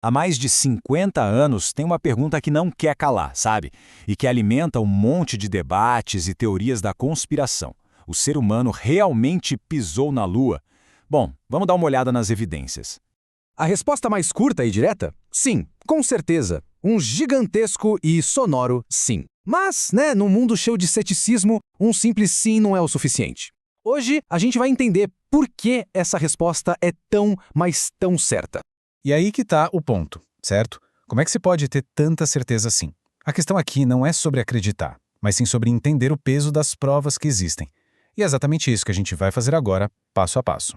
Há mais de 50 anos tem uma pergunta que não quer calar, sabe? E que alimenta um monte de debates e teorias da conspiração. O ser humano realmente pisou na Lua? Bom, vamos dar uma olhada nas evidências. A resposta mais curta e direta? Sim, com certeza. Um gigantesco e sonoro sim. Mas, num mundo cheio de ceticismo, um simples sim não é o suficiente. Hoje, a gente vai entender por que essa resposta é tão, mas tão certa. E aí que está o ponto, certo? Como é que se pode ter tanta certeza assim? A questão aqui não é sobre acreditar, mas sim sobre entender o peso das provas que existem. E é exatamente isso que a gente vai fazer agora, passo a passo.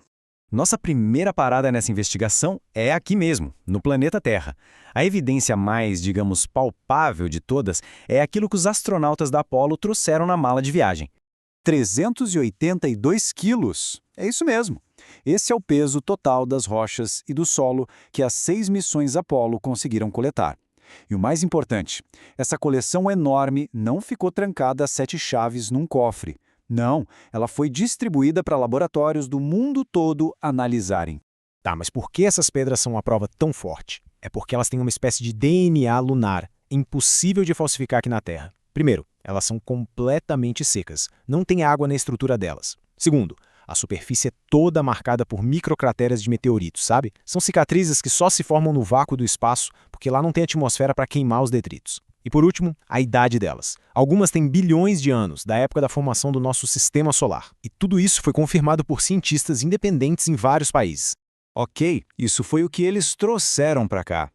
Nossa primeira parada nessa investigação é aqui mesmo, no planeta Terra. A evidência mais, digamos, palpável de todas é aquilo que os astronautas da Apollo trouxeram na mala de viagem. 382 quilos. É isso mesmo. Esse é o peso total das rochas e do solo que as 6 missões Apollo conseguiram coletar. E o mais importante, essa coleção enorme não ficou trancada a 7 chaves num cofre. Não, ela foi distribuída para laboratórios do mundo todo analisarem. Tá, mas por que essas pedras são uma prova tão forte? É porque elas têm uma espécie de DNA lunar, impossível de falsificar aqui na Terra. Primeiro, elas são completamente secas, não tem água na estrutura delas. Segundo, a superfície é toda marcada por microcrateras de meteoritos, sabe? São cicatrizes que só se formam no vácuo do espaço, porque lá não tem atmosfera para queimar os detritos. E por último, a idade delas. Algumas têm bilhões de anos, da época da formação do nosso sistema solar. E tudo isso foi confirmado por cientistas independentes em vários países. Ok, isso foi o que eles trouxeram para cá.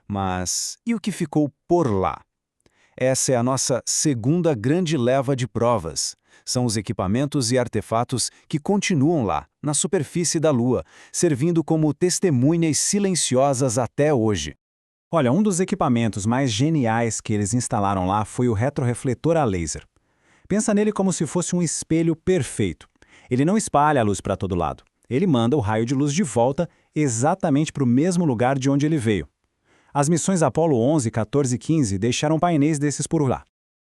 Mas e o que ficou por lá? Essa é a nossa segunda grande leva de provas. São os equipamentos e artefatos que continuam lá, na superfície da Lua, servindo como testemunhas silenciosas até hoje. Olha, um dos equipamentos mais geniais que eles instalaram lá foi o retrorefletor a laser. Pensa nele como se fosse um espelho perfeito. Ele não espalha a luz para todo lado. Ele manda o raio de luz de volta exatamente para o mesmo lugar de onde ele veio. As missões Apollo 11, 14 e 15 deixaram painéis desses por lá.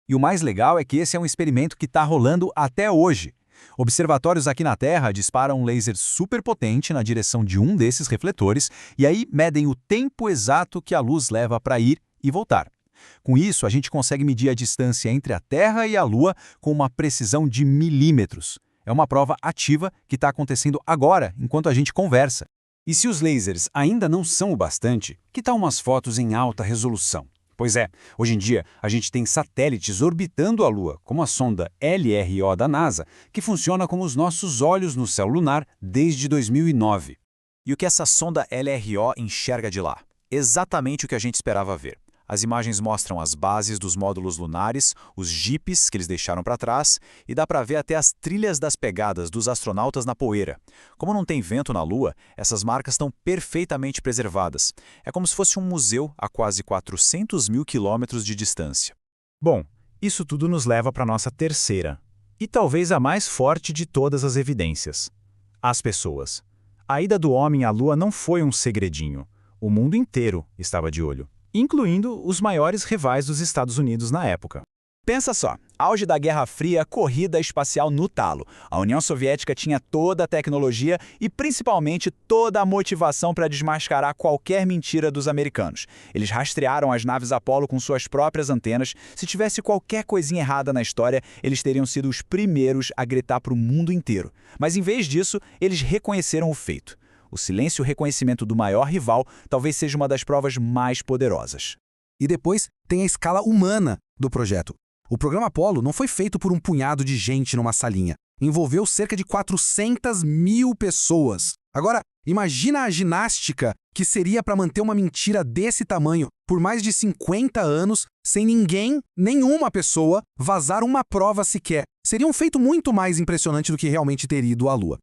E o mais legal é que esse é um experimento que está rolando até hoje. Observatórios aqui na Terra disparam um laser super potente na direção de um desses refletores e aí medem o tempo exato que a luz leva para ir e voltar. Com isso, a gente consegue medir a distância entre a Terra e a Lua com uma precisão de milímetros. É uma prova ativa que está acontecendo agora, enquanto a gente conversa. E se os lasers ainda não são o bastante, que tal umas fotos em alta resolução? Pois é, hoje em dia a gente tem satélites orbitando a Lua, como a sonda LRO da NASA, que funciona como os nossos olhos no céu lunar desde 2009. E o que essa sonda LRO enxerga de lá? Exatamente o que a gente esperava ver. As imagens mostram as bases dos módulos lunares, os jipes que eles deixaram para trás, e dá para ver até as trilhas das pegadas dos astronautas na poeira. Como não tem vento na Lua, essas marcas estão perfeitamente preservadas. É como se fosse um museu a quase 400 mil quilômetros de distância. Bom, isso tudo nos leva para a nossa terceira, e talvez a mais forte de todas as evidências: as pessoas. A ida do homem à Lua não foi um segredinho. O mundo inteiro estava de olho, incluindo os maiores rivais dos Estados Unidos na época. Pensa só, auge da Guerra Fria, corrida espacial no talo. A União Soviética tinha toda a tecnologia e principalmente toda a motivação para desmascarar qualquer mentira dos americanos. Eles rastrearam as naves Apollo com suas próprias antenas. Se tivesse qualquer coisinha errada na história, eles teriam sido os primeiros a gritar para o mundo inteiro. Mas em vez disso, eles reconheceram o feito. O silêncio e o reconhecimento do maior rival talvez seja uma das provas mais poderosas. E depois tem a escala humana do projeto. O programa Apollo não foi feito por um punhado de gente numa salinha. Envolveu cerca de 400 mil pessoas. Agora, imagina a ginástica que seria para manter uma mentira desse tamanho por mais de 50 anos, sem ninguém, nenhuma pessoa, vazar uma prova sequer. Seria um feito muito mais impressionante do que realmente ter ido à Lua.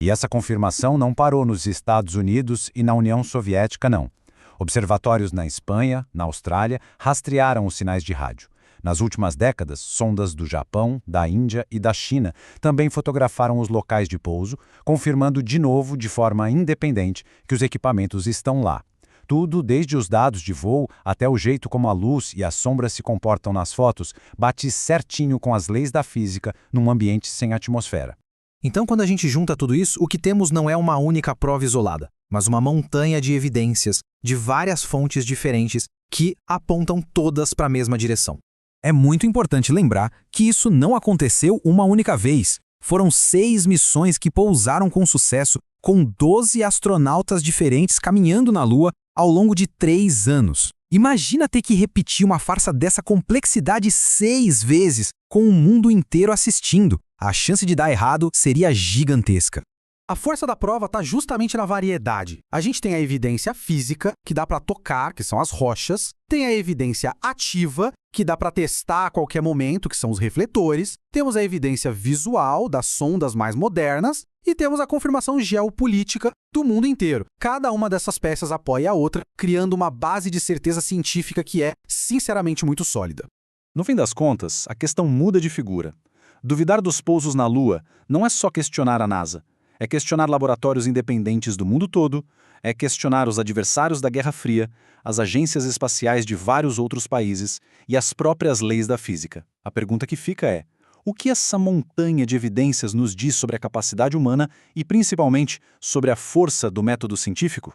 E essa confirmação não parou nos Estados Unidos e na União Soviética, não. Observatórios na Espanha, na Austrália, rastrearam os sinais de rádio. Nas últimas décadas, sondas do Japão, da Índia e da China também fotografaram os locais de pouso, confirmando de novo, de forma independente, que os equipamentos estão lá. Tudo, desde os dados de voo até o jeito como a luz e as sombras se comportam nas fotos, bate certinho com as leis da física num ambiente sem atmosfera. Então, quando a gente junta tudo isso, o que temos não é uma única prova isolada. mas uma montanha de evidências de várias fontes diferentes que apontam todas para a mesma direção. É muito importante lembrar que isso não aconteceu uma única vez. Foram 6 missões que pousaram com sucesso, com 12 astronautas diferentes caminhando na Lua ao longo de 3 anos. Imagina ter que repetir uma farsa dessa complexidade 6 vezes, com o mundo inteiro assistindo. A chance de dar errado seria gigantesca. A força da prova está justamente na variedade. A gente tem a evidência física, que dá para tocar, que são as rochas. Tem a evidência ativa, que dá para testar a qualquer momento, que são os refletores. Temos a evidência visual, das sondas mais modernas. E temos a confirmação geopolítica do mundo inteiro. Cada uma dessas peças apoia a outra, criando uma base de certeza científica que é, sinceramente, muito sólida. No fim das contas, a questão muda de figura. Duvidar dos pousos na Lua não é só questionar a NASA. É questionar laboratórios independentes do mundo todo, é questionar os adversários da Guerra Fria, as agências espaciais de vários outros países e as próprias leis da física. A pergunta que fica é: o que essa montanha de evidências nos diz sobre a capacidade humana e, principalmente, sobre a força do método científico?